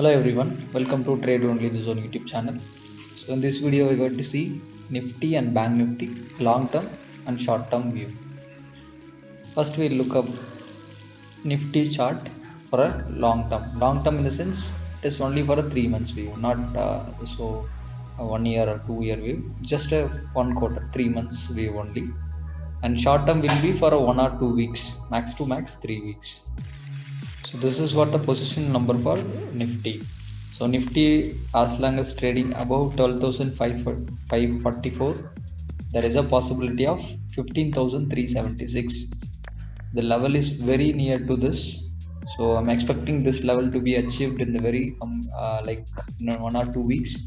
Hello everyone, welcome to Trade Only the Zone YouTube channel. So in this video we're going to see Nifty and Bank Nifty long term and short term view. First we'll look up Nifty chart for a long term. Long term in the sense it is only for a 3 months view, not a 1 year or 2 year view, just a 1 quarter, 3 months view only. And short term will be for a 1 or 2 weeks, max to max 3 weeks. So this is what the position number for Nifty. So Nifty, as long as trading above 12,544, there is a possibility of 15,376. The level is very near to this. So I'm expecting this level to be achieved in the very 1 or 2 weeks.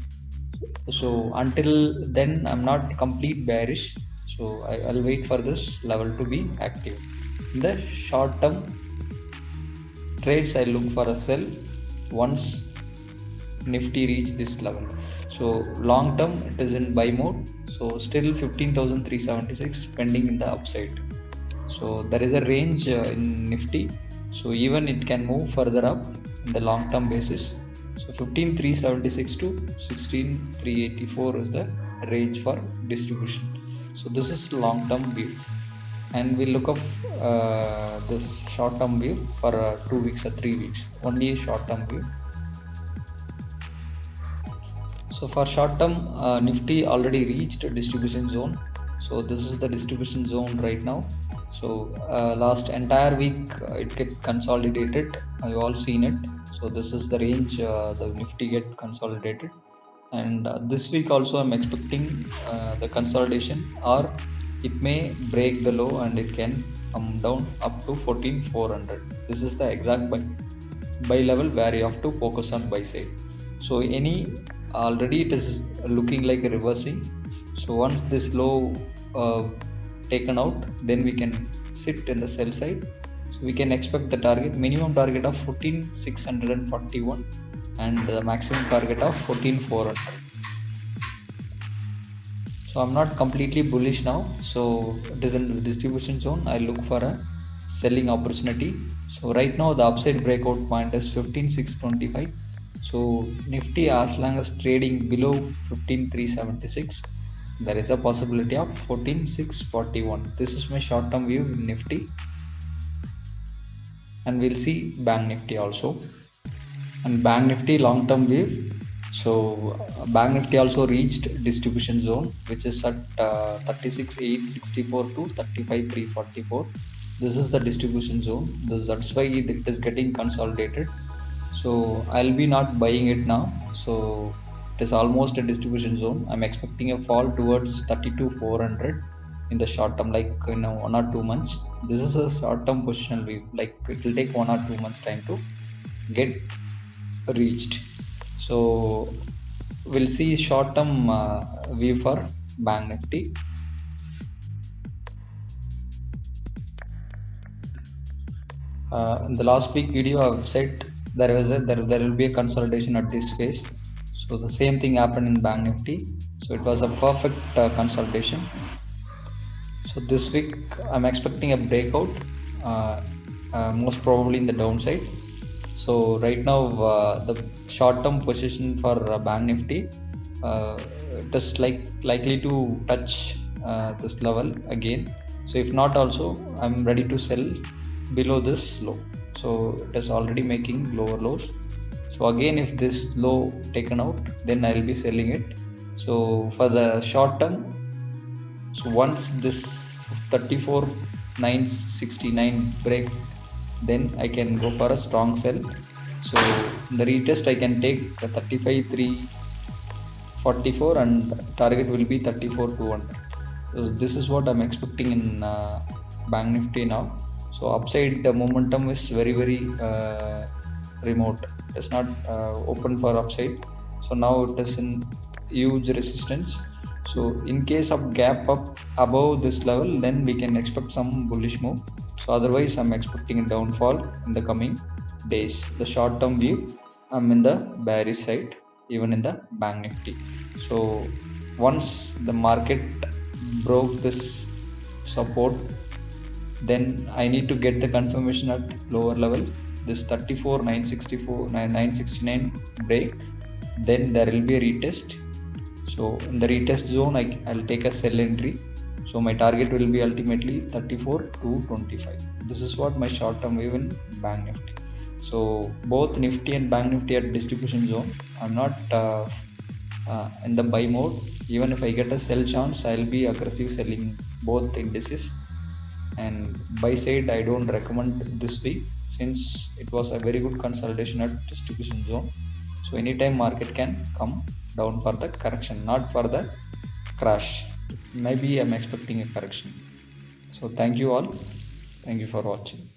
So until then, I'm not complete bearish. So I'll wait for this level to be active. In the short term trades, I look for a sell once Nifty reach this level. So long term it is in buy mode. So still 15,376 pending in the upside. So there is a range in Nifty. So even it can move further up in the long term basis. So 15,376 to 16,384 is the range for distribution. So this is long term view. And we'll look up this short term view for 2 weeks or 3 weeks. Only a short term view. So for short term, Nifty already reached distribution zone. So this is the distribution zone right now. So last entire week it get consolidated. You've all seen it. So this is the range the Nifty get consolidated. And this week also I'm expecting the consolidation, or it may break the low and it can come down up to 14,400. This is the exact buy level where you have to focus on buy side. So already it is looking like a reversing. So once this low taken out, then we can sit in the sell side. So we can expect the minimum target of 14,641 and the maximum target of 14,400. So I'm not completely bullish now. So it is in the distribution zone. I look for a selling opportunity. So right now the upside breakout point is 15,625. So Nifty, as long as trading below 15,376, there is a possibility of 14,641. This is my short term view in Nifty. And we'll see Bank Nifty also. And Bank Nifty long term view. So Bank Nifty also reached distribution zone, which is at 36,864 to 35,344. This is the distribution zone. That's why it is getting consolidated. So I'll be not buying it now. So it is almost a distribution zone. I'm expecting a fall towards 32,400 in the short term, like 1 or 2 months. This is a short term positional view. Like it will take 1 or 2 months time to get reached. So we'll see short term view for Bank Nifty. In the last week video I've said there will be a consolidation at this phase. So the same thing happened in Bank Nifty. So it was a perfect consolidation. So this week I'm expecting a breakout, most probably in the downside. So right now the short term position for Bank Nifty, it is likely to touch this level again. So if not also, I'm ready to sell below this low. So it is already making lower lows. So again, if this low taken out, then I'll be selling it. So for the short term, so once this 34,969 break, then I can go for a strong sell. So the retest I can take 35,344 and target will be 34,200. So this is what I'm expecting in Bank Nifty now. So upside the momentum is very remote. It's not open for upside. So now it is in huge resistance. So in case of gap up above this level, then we can expect some bullish move. So otherwise I'm expecting a downfall in the coming days. The short term view, I'm in the bearish side, even in the Bank Nifty. So once the market broke this support, then I need to get the confirmation at lower level. this 34 964 969 break, then there will be a retest. So in the retest zone, I'll take a sell entry. So my target will be ultimately 34 to 25. This is what my short term view in Bank Nifty. So both Nifty and Bank Nifty at distribution zone. I'm not in the buy mode. Even if I get a sell chance, I'll be aggressive selling both indices. And buy side, I don't recommend this week since it was a very good consolidation at distribution zone. So anytime market can come down for the correction, not for the crash. Maybe I'm expecting a correction. So thank you all. Thank you for watching.